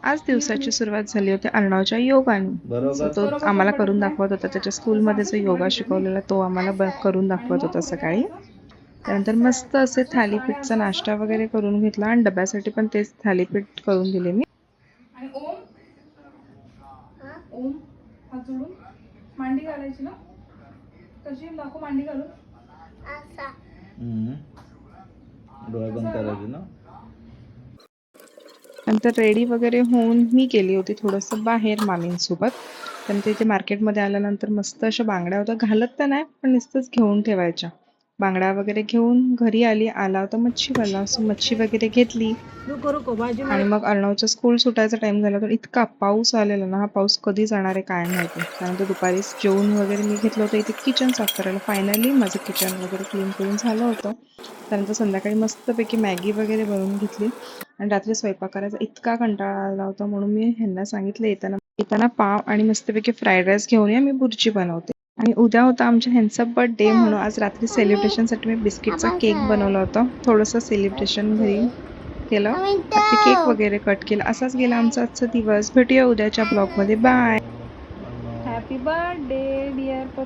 आज दिवसाची सुरुवात झाली होती अर्णवच्या योगाने. तो आम्हाला करून दाखवत होता. त्याच्या स्कूलमध्ये जो योगा शिकवलेला तो आम्हाला करून दाखवत होता सकाळी. त्यानंतर मस्त असे थालीपीठचा नाश्ता वगैरे करून घेतला आणि डब्यासाठी पण तेच थालीपीठ करून दिले मी. आणि ओम हात जोडून मांडी घालायची ना, कशी दाखव मांडी घालून असा. डोळे बंद करायचे ना. नंतर रेडी वगैरे होऊन मी गेली होती थोडंसं बाहेर मामींसोबत. तर इथे मार्केटमध्ये आल्यानंतर मस्त अशा बांगड्या होत्या, घालत तर नाही पण नुसतंच घेऊन ठेवायच्या. बांगड्या वगैरे घेऊन घरी आला होता मच्छीवाला, मच्छी वगैरे घेतली आणि मग अर्णवचं स्कूल सुटायचा टाइम झाला. तर इतका पाऊस आलेला ना, हा पाऊस कधी जाणार आहे काय माहिती. त्यानंतर दुपारी जेवण वगैरे मी घेतलं होतं इथे किचन साफ करायला. फायनली माझं किचन वगैरे क्लीन करून झालं होतं. त्यानंतर संध्याकाळी मस्तपैकी मॅगी वगैरे बनवून घेतली आणि रात्री स्वयंपाक करायचा इतका कंटाळा आला होता म्हणून मी ह्यांना सांगितलं येताना पाव आणि मस्तपैकी फ्राईड राईस घेऊन या, मी बुर्जी बनवते. आणि उद्या होता आमच्या ह्यांचा बर्थडे म्हणून आज रात्री सेलिब्रेशनसाठी मी बिस्किटचा केक बनवला होता. थोडंसं सेलिब्रेशन घरी केलं, केक वगैरे कट केला. असाच गेला आमचा आजचा दिवस. भेटूया उद्याच्या ब्लॉगमध्ये. बाय. Happy birthday dear